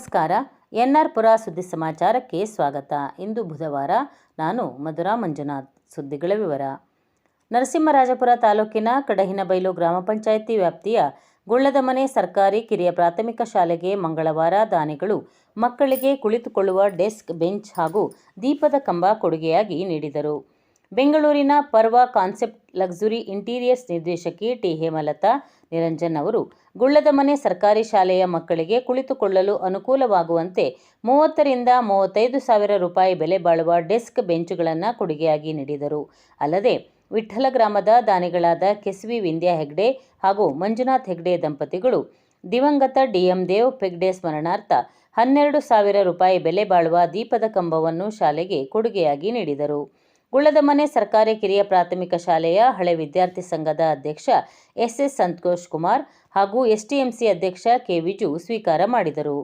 ನಮಸ್ಕಾರ. ಎನ್.ಆರ್. ಪುರ ಸುದ್ದಿ ಸಮಾಚಾರಕ್ಕೆ ಸ್ವಾಗತ. ಇಂದು ಬುಧವಾರ. ನಾನು ಮಧುರಾ ಮಂಜುನಾಥ್. ಸುದ್ದಿಗಳ ವಿವರ. ನರಸಿಂಹರಾಜಪುರ ತಾಲೂಕಿನ ಕಡಹಿನಬೈಲು ಗ್ರಾಮ ಪಂಚಾಯಿತಿ ವ್ಯಾಪ್ತಿಯ ಗುಳ್ಳದಮನೆ ಸರ್ಕಾರಿ ಕಿರಿಯ ಪ್ರಾಥಮಿಕ ಶಾಲೆಗೆ ಮಂಗಳವಾರ ದಾನಿಗಳು ಮಕ್ಕಳಿಗೆ ಕುಳಿತುಕೊಳ್ಳುವ ಡೆಸ್ಕ್, ಬೆಂಚ್ ಹಾಗೂ ದೀಪದ ಕಂಬ ಕೊಡುಗೆಯಾಗಿ ನೀಡಿದರು. ಬೆಂಗಳೂರಿನ ಪರ್ವ ಕಾನ್ಸೆಪ್ಟ್ ಲಕ್ಸುರಿ ಇಂಟೀರಿಯರ್ಸ್ ನಿರ್ದೇಶಕಿ ಟಿ. ಹೇಮಲತಾ ನಿರಂಜನ್ ಅವರು ಗುಳ್ಳದಮನೆ ಸರ್ಕಾರಿ ಶಾಲೆಯ ಮಕ್ಕಳಿಗೆ ಕುಳಿತುಕೊಳ್ಳಲು ಅನುಕೂಲವಾಗುವಂತೆ 30 ರಿಂದ 35 ಸಾವಿರ ರೂಪಾಯಿ ಬೆಲೆ ಬಾಳುವ ಡೆಸ್ಕ್, ಬೆಂಚುಗಳನ್ನು ಕೊಡುಗೆಯಾಗಿ ನೀಡಿದರು. ಅಲ್ಲದೆ ವಿಠ್ಠಲ ಗ್ರಾಮದ ದಾನಿಗಳಾದ ಕೆಸ್ವಿ ವಿಂದ್ಯಾ ಹೆಗ್ಡೆ ಹಾಗೂ ಮಂಜುನಾಥ್ ಹೆಗ್ಡೆ ದಂಪತಿಗಳು ದಿವಂಗತ ಡಿ.ಎಂ. ದೇವ್ ಹೆಗ್ಡೆ ಸ್ಮರಣಾರ್ಥ 12 ಸಾವಿರ ರೂಪಾಯಿ ಬೆಲೆ ಬಾಳುವ ದೀಪದ ಕಂಬವನ್ನು ಶಾಲೆಗೆ ಕೊಡುಗೆಯಾಗಿ ನೀಡಿದರು. ಗುಳ್ಳದಮನೆ ಸರ್ಕಾರಿ ಕಿರಿಯ ಪ್ರಾಥಮಿಕ ಶಾಲೆಯ ಹಳೆ ವಿದ್ಯಾರ್ಥಿ ಸಂಘದ ಅಧ್ಯಕ್ಷ ಎಸ್.ಎಸ್. ಸಂತೋಷ್ ಕುಮಾರ್ ಹಾಗೂ ಎಸ್ಟಿಎಂಸಿ ಅಧ್ಯಕ್ಷ ಕೆ. ವಿಜು ಸ್ವೀಕಾರ ಮಾಡಿದರು.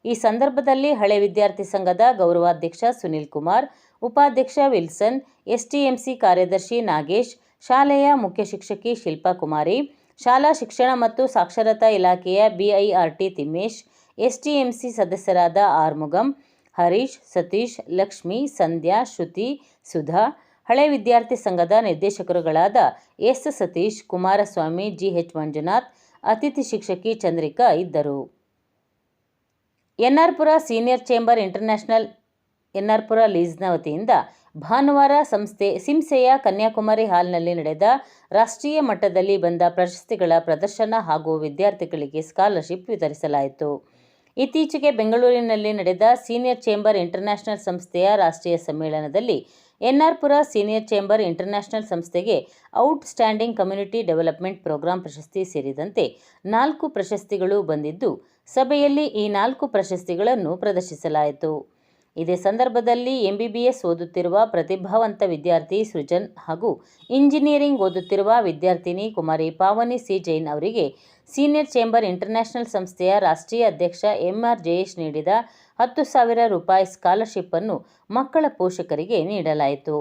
ಈ ಸಂದರ್ಭದಲ್ಲಿ ಹಳೆ ವಿದ್ಯಾರ್ಥಿ ಸಂಘದ ಗೌರವಾಧ್ಯಕ್ಷ ಸುನಿಲ್ ಕುಮಾರ್, ಉಪಾಧ್ಯಕ್ಷ ವಿಲ್ಸನ್, ಎಸ್ಟಿಎಂಸಿ ಕಾರ್ಯದರ್ಶಿ ನಾಗೇಶ್, ಶಾಲೆಯ ಮುಖ್ಯ ಶಿಕ್ಷಕಿ ಶಿಲ್ಪಾ ಕುಮಾರಿ, ಶಾಲಾ ಶಿಕ್ಷಣ ಮತ್ತು ಸಾಕ್ಷರತಾ ಇಲಾಖೆಯ ಬಿಐಆರ್ಟಿ ತಿಮ್ಮೇಶ್, ಎಸ್ಟಿಎಂಸಿ ಸದಸ್ಯರಾದ ಆರ್ಮುಗಂ, ಹರೀಶ್, ಸತೀಶ್, ಲಕ್ಷ್ಮಿ, ಸಂಧ್ಯಾ, ಶ್ರುತಿ, ಸುಧಾ, ಹಳೆ ವಿದ್ಯಾರ್ಥಿ ಸಂಘದ ನಿರ್ದೇಶಕರುಗಳಾದ ಎಸ್. ಸತೀಶ್, ಕುಮಾರಸ್ವಾಮಿ, ಜಿಎಚ್. ಮಂಜುನಾಥ್, ಅತಿಥಿ ಶಿಕ್ಷಕಿ ಚಂದ್ರಿಕಾ ಇದ್ದರು. N R. Pura senior chamber international N R. ಪುರ ಲೀಸ್ನ ವತಿಯಿಂದ ಭಾನುವಾರ ಸಿಂಸೆಯ ಕನ್ಯಾಕುಮಾರಿ ಹಾಲ್ನಲ್ಲಿ ನಡೆದ ರಾಷ್ಟ್ರೀಯ ಮಟ್ಟದಲ್ಲಿ ಬಂದ ಪ್ರಶಸ್ತಿಗಳ ಪ್ರದರ್ಶನ ಹಾಗೂ ವಿದ್ಯಾರ್ಥಿಗಳಿಗೆ ಸ್ಕಾಲರ್ಶಿಪ್ ವಿತರಿಸಲಾಯಿತು. ಇತ್ತೀಚೆಗೆ ಬೆಂಗಳೂರಿನಲ್ಲಿ ನಡೆದ ಸೀನಿಯರ್ ಚೇಂಬರ್ ಇಂಟರ್ನ್ಯಾಷನಲ್ ಸಂಸ್ಥೆಯ ರಾಷ್ಟ್ರೀಯ ಸಮ್ಮೇಳನದಲ್ಲಿ NR. Pura senior chamber international ಸಂಸ್ಥೆಗೆ outstanding community development program ಪ್ರಶಸ್ತಿ ಸೇರಿದಂತೆ 4 ಪ್ರಶಸ್ತಿಗಳು ಬಂದಿದ್ದು, ಸಭೆಯಲ್ಲಿ ಈ 4 ಪ್ರಶಸ್ತಿಗಳನ್ನು ಪ್ರದರ್ಶಿಸಲಾಯಿತು. ಇದೇ ಸಂದರ್ಭದಲ್ಲಿ ಎಂಬಿಬಿಎಸ್ ಓದುತ್ತಿರುವ ಪ್ರತಿಭಾವಂತ ವಿದ್ಯಾರ್ಥಿ ಸೃಜನ್ ಹಾಗೂ ಇಂಜಿನಿಯರಿಂಗ್ ಓದುತ್ತಿರುವ ವಿದ್ಯಾರ್ಥಿನಿ ಕುಮಾರಿ ಪಾವನಿ ಸಿ. ಜೈನ್ ಅವರಿಗೆ ಸೀನಿಯರ್ ಚೇಂಬರ್ ಇಂಟರ್ನ್ಯಾಷನಲ್ ಸಂಸ್ಥೆಯ ರಾಷ್ಟ್ರೀಯ ಅಧ್ಯಕ್ಷ ಎಂ.ಆರ್. ಜಯೇಶ್ ನೀಡಿದ 10 ಸಾವಿರ ರೂಪಾಯಿ ಸ್ಕಾಲರ್ಶಿಪ್ ಅನ್ನು ಮಕ್ಕಳ ಪೋಷಕರಿಗೆ ನೀಡಲಾಯಿತು.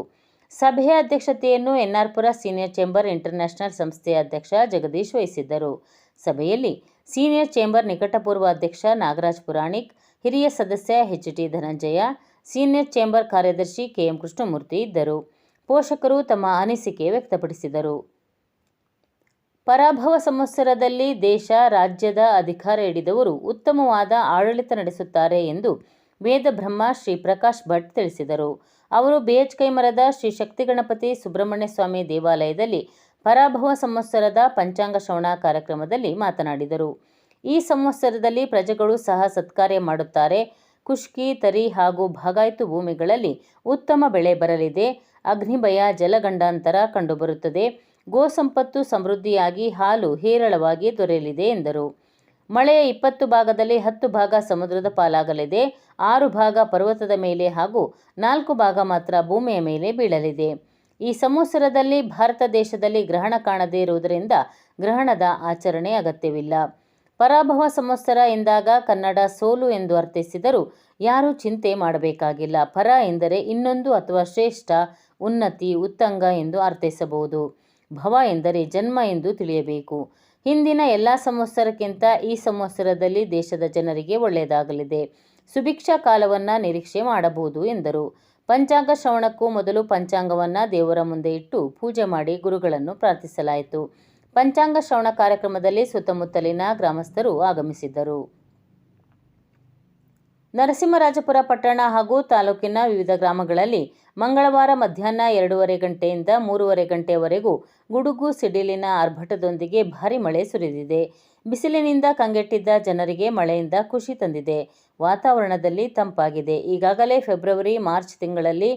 ಸಭೆಯ ಅಧ್ಯಕ್ಷತೆಯನ್ನು N R. Pura senior chamber international ಸಂಸ್ಥೆಯ ಅಧ್ಯಕ್ಷ ಜಗದೀಶ್ ವಹಿಸಿದ್ದರು. ಸಭೆಯಲ್ಲಿ ಸೀನಿಯರ್ ಚೇಂಬರ್ ನಿಕಟಪೂರ್ವ ಅಧ್ಯಕ್ಷ ನಾಗರಾಜ್ ಪುರಾಣಿಕ್, ಹಿರಿಯ ಸದಸ್ಯ H. T. Dhananjaya, senior chamber ಕಾರ್ಯದರ್ಶಿ ಕೆ. ಎಂ. ಕೃಷ್ಣಮೂರ್ತಿ ಇದ್ದರು. ಪೋಷಕರು ತಮ್ಮ ಅನಿಸಿಕೆ ವ್ಯಕ್ತಪಡಿಸಿದರು. ಪರಾಭವ ಸಂವತ್ಸರದಲ್ಲಿ ದೇಶ, ರಾಜ್ಯದ ಅಧಿಕಾರ ಹಿಡಿದವರು ಉತ್ತಮವಾದ ಆಡಳಿತ ನಡೆಸುತ್ತಾರೆ ಎಂದು ವೇದಬ್ರಹ್ಮ ಶ್ರೀ ಪ್ರಕಾಶ್ ಭಟ್ ತಿಳಿಸಿದರು. ಅವರು ಬೇಹೆಚ್ಕೈಮರದ ಶ್ರೀ ಶಕ್ತಿಗಣಪತಿ ಸುಬ್ರಹ್ಮಣ್ಯ ಸ್ವಾಮಿ ದೇವಾಲಯದಲ್ಲಿ ಪರಾಭವ ಸಂವತ್ಸರದ ಪಂಚಾಂಗ ಶ್ರವಣ ಕಾರ್ಯಕ್ರಮದಲ್ಲಿ ಮಾತನಾಡಿದರು. ಈ ಸಂವತ್ಸರದಲ್ಲಿ ಪ್ರಜೆಗಳು ಸಹ ಸತ್ಕಾರ್ಯ ಮಾಡುತ್ತಾರೆ. ಖುಷ್ಕಿ, ತರಿ ಹಾಗೂ ಬಾಗಾಯ್ತು ಭೂಮಿಗಳಲ್ಲಿ ಉತ್ತಮ ಬೆಳೆ ಬರಲಿದೆ. ಅಗ್ನಿಭಯ, ಜಲಗಂಡಾಂತರ ಕಂಡುಬರುತ್ತದೆ. ಗೋ ಸಂಪತ್ತು ಸಮೃದ್ಧಿಯಾಗಿ ಹಾಲು ಹೇರಳವಾಗಿ ದೊರೆಯಲಿದೆ ಎಂದರು. ಮಳೆಯ 20 ಭಾಗದಲ್ಲಿ 10 ಭಾಗ ಸಮುದ್ರದ ಪಾಲಾಗಲಿದೆ. 6 ಭಾಗ ಪರ್ವತದ ಮೇಲೆ ಹಾಗೂ 4 ಭಾಗ ಮಾತ್ರ ಭೂಮಿಯ ಮೇಲೆ ಬೀಳಲಿದೆ. ಈ ಸಂವತ್ಸರದಲ್ಲಿ ಭಾರತ ದೇಶದಲ್ಲಿ ಗ್ರಹಣ ಕಾಣದೇ ಇರುವುದರಿಂದ ಗ್ರಹಣದ ಆಚರಣೆ ಅಗತ್ಯವಿಲ್ಲ. ಪರಾಭವ ಸಂವತ್ಸರ ಎಂದಾಗ ಕನ್ನಡ ಸೋಲು ಎಂದು ಅರ್ಥೈಸಿದರೂ ಯಾರೂ ಚಿಂತೆ ಮಾಡಬೇಕಾಗಿಲ್ಲ. ಪರ ಎಂದರೆ ಇನ್ನೊಂದು ಅಥವಾ ಶ್ರೇಷ್ಠ, ಉನ್ನತಿ, ಉತ್ತುಂಗ ಎಂದು ಅರ್ಥೈಸಬಹುದು. ಭವ ಎಂದರೆ ಜನ್ಮ ಎಂದು ತಿಳಿಯಬೇಕು. ಹಿಂದಿನ ಎಲ್ಲ ಸಂವತ್ಸರಕ್ಕಿಂತ ಈ ಸಂವತ್ಸರದಲ್ಲಿ ದೇಶದ ಜನರಿಗೆ ಒಳ್ಳೆಯದಾಗಲಿದೆ. ಸುಭಿಕ್ಷಾ ಕಾಲವನ್ನು ನಿರೀಕ್ಷೆ ಮಾಡಬಹುದು ಎಂದರು. ಪಂಚಾಂಗ ಶ್ರವಣಕ್ಕೂ ಮೊದಲು ಪಂಚಾಂಗವನ್ನು ದೇವರ ಮುಂದೆ ಇಟ್ಟು ಪೂಜೆ ಮಾಡಿ ಗುರುಗಳನ್ನು ಪ್ರಾರ್ಥಿಸಲಾಯಿತು. ಪಂಚಾಂಗ ಶ್ರವಣ ಕಾರ್ಯಕ್ರಮದಲ್ಲಿ ಸುತ್ತಮುತ್ತಲಿನ ಗ್ರಾಮಸ್ಥರು ಆಗಮಿಸಿದ್ದರು. ನರಸಿಂಹರಾಜಪುರ ಪಟ್ಟಣ ಹಾಗೂ ತಾಲೂಕಿನ ವಿವಿಧ ಗ್ರಾಮಗಳಲ್ಲಿ ಮಂಗಳವಾರ ಮಧ್ಯಾಹ್ನ 2:30 ಗಂಟೆಯಿಂದ 3:30 ಗಂಟೆಯವರೆಗೂ ಗುಡುಗು ಸಿಡಿಲಿನ ಆರ್ಭಟದೊಂದಿಗೆ ಭಾರೀ ಮಳೆ ಸುರಿದಿದೆ. ಬಿಸಿಲಿನಿಂದ ಕಂಗೆಟ್ಟಿದ್ದ ಜನರಿಗೆ ಮಳೆಯಿಂದ ಖುಷಿ ತಂದಿದೆ. ವಾತಾವರಣದಲ್ಲಿ ತಂಪಾಗಿದೆ. ಈಗಾಗಲೇ ಫೆಬ್ರವರಿ, ಮಾರ್ಚ್ ತಿಂಗಳಲ್ಲಿ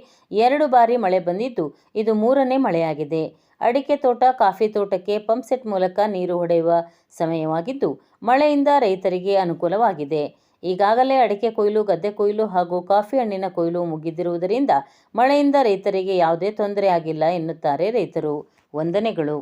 2 ಬಾರಿ ಮಳೆ ಬಂದಿದ್ದು, ಇದು 3ನೇ ಮಳೆಯಾಗಿದೆ. ಅಡಿಕೆ ತೋಟ, ಕಾಫಿ ತೋಟಕ್ಕೆ ಪಂಪ್ ಸೆಟ್ ಮೂಲಕ ನೀರು ಹೊಡೆಯುವ ಸಮಯವಾಗಿದ್ದು, ಮಳೆಯಿಂದ ರೈತರಿಗೆ ಅನುಕೂಲವಾಗಿದೆ. ಈಗಾಗಲೇ ಅಡಿಕೆ ಕೊಯ್ಲು, ಗದ್ದೆ ಕೊಯ್ಲು ಹಾಗೂ ಕಾಫಿ ಹಣ್ಣಿನ ಕೊಯ್ಲು ಮುಗಿದಿರುವುದರಿಂದ ಮಳೆಯಿಂದ ರೈತರಿಗೆ ಯಾವುದೇ ತೊಂದರೆ ಆಗಿಲ್ಲ ಎನ್ನುತ್ತಾರೆ ರೈತರು. ವಂದನೆಗಳು.